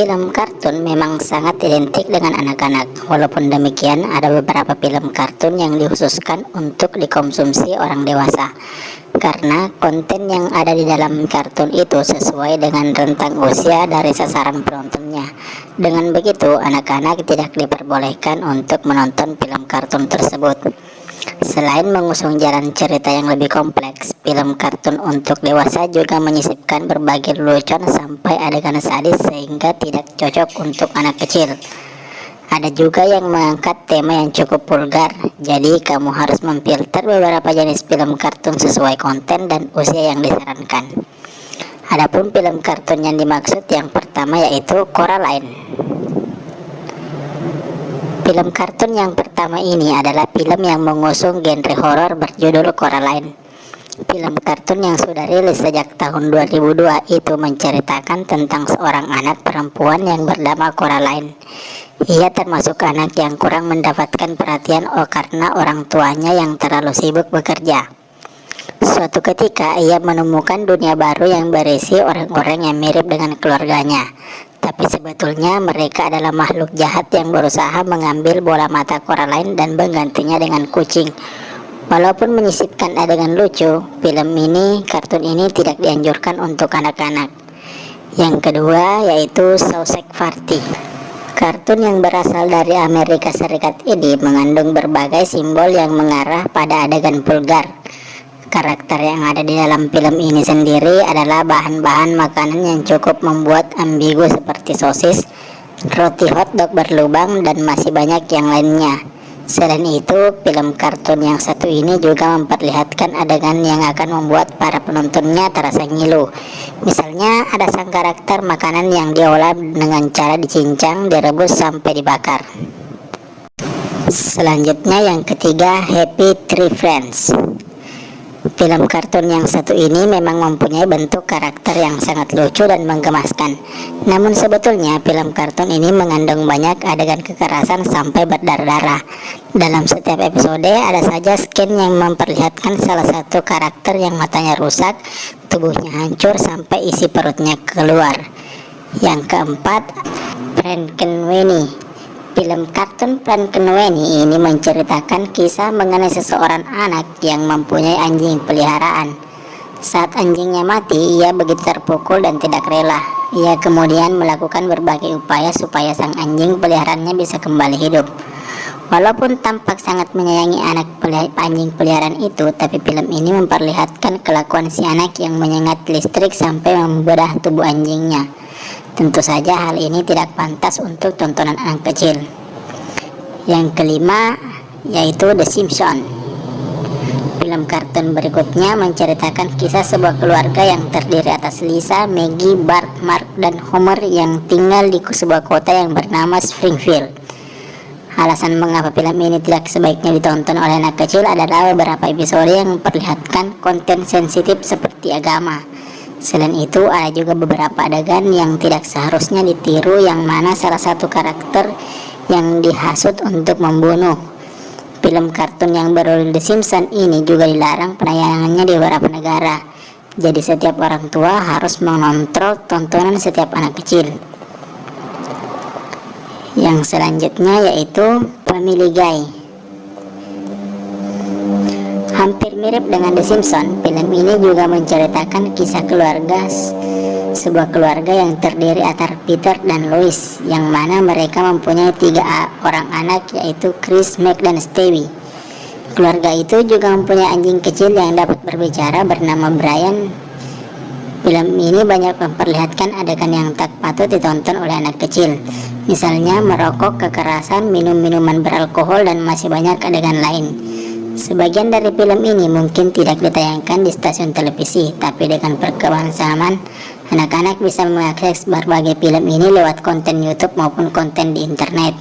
Film kartun memang sangat identik dengan anak-anak. Walaupun demikian, ada beberapa film kartun yang dikhususkan untuk dikonsumsi orang dewasa. Karena konten yang ada di dalam kartun itu sesuai dengan rentang usia dari sasaran penontonnya. Dengan begitu, anak-anak tidak diperbolehkan untuk menonton film kartun tersebut. Selain mengusung jalan cerita yang lebih kompleks, film kartun untuk dewasa juga menyisipkan berbagai lelucon sampai adegan sadis sehingga tidak cocok untuk anak kecil. Ada juga yang mengangkat tema yang cukup vulgar, jadi kamu harus memfilter beberapa jenis film kartun sesuai konten dan usia yang disarankan. Adapun film kartun yang dimaksud yang pertama yaitu Coraline. Film kartun yang pertama ini adalah film yang mengusung genre horor berjudul Coraline. Film kartun yang sudah rilis sejak tahun 2002 itu menceritakan tentang seorang anak perempuan yang bernama Coraline. Ia termasuk anak yang kurang mendapatkan perhatian karena orang tuanya yang terlalu sibuk bekerja. Suatu ketika ia menemukan dunia baru yang berisi orang-orang yang mirip dengan keluarganya. Tapi sebetulnya mereka adalah makhluk jahat yang berusaha mengambil bola mata Coraline dan menggantinya dengan kucing. Walaupun menyisipkan adegan lucu, kartun ini tidak dianjurkan untuk anak-anak. Yang kedua yaitu Sausage Party. Kartun yang berasal dari Amerika Serikat ini mengandung berbagai simbol yang mengarah pada adegan vulgar. Karakter yang ada di dalam film ini sendiri adalah bahan-bahan makanan yang cukup membuat ambigu seperti sosis, roti hotdog berlubang, dan masih banyak yang lainnya. Selain itu, film kartun yang satu ini juga memperlihatkan adegan yang akan membuat para penontonnya terasa ngilu. Misalnya, ada sang karakter makanan yang diolah dengan cara dicincang, direbus sampai dibakar. Selanjutnya yang ketiga, Happy Tree Friends. Film kartun yang satu ini memang mempunyai bentuk karakter yang sangat lucu dan menggemaskan. Namun sebetulnya film kartun ini mengandung banyak adegan kekerasan sampai berdarah-darah. Dalam setiap episode ada saja scene yang memperlihatkan salah satu karakter yang matanya rusak, tubuhnya hancur sampai isi perutnya keluar. Yang keempat, Frankenweenie. Film kartun Frankenweenie ini menceritakan kisah mengenai seseorang anak yang mempunyai anjing peliharaan. Saat anjingnya mati, ia begitu terpukul dan tidak rela. Ia kemudian melakukan berbagai upaya supaya sang anjing peliharaannya bisa kembali hidup. Walaupun tampak sangat menyayangi anjing peliharaan itu, tapi film ini memperlihatkan kelakuan si anak yang menyengat listrik sampai membedah tubuh anjingnya. Tentu saja hal ini tidak pantas untuk tontonan anak kecil. Yang kelima yaitu The Simpsons. Film kartun berikutnya menceritakan kisah sebuah keluarga yang terdiri atas Lisa, Maggie, Bart, Mark, dan Homer yang tinggal di sebuah kota yang bernama Springfield. Alasan mengapa film ini tidak sebaiknya ditonton oleh anak kecil adalah beberapa episode yang memperlihatkan konten sensitif seperti agama. Selain itu, ada juga beberapa adegan yang tidak seharusnya ditiru, yang mana salah satu karakter yang dihasut untuk membunuh. Film kartun yang berjudul The Simpsons ini juga dilarang penayangannya di beberapa negara. Jadi setiap orang tua harus mengontrol tontonan setiap anak kecil. Yang selanjutnya yaitu Family Guy. Hampir mirip dengan The Simpsons, film ini juga menceritakan kisah sebuah keluarga yang terdiri atas Peter dan Lois, yang mana mereka mempunyai 3 orang anak yaitu Chris, Meg, dan Stewie. Keluarga itu juga mempunyai anjing kecil yang dapat berbicara bernama Brian. Film ini banyak memperlihatkan adegan yang tak patut ditonton oleh anak kecil, misalnya merokok, kekerasan, minum minuman beralkohol, dan masih banyak adegan lain. Sebagian dari film ini mungkin tidak ditayangkan di stasiun televisi, tapi dengan perkembangan zaman, anak-anak bisa mengakses berbagai film ini lewat konten YouTube maupun konten di internet.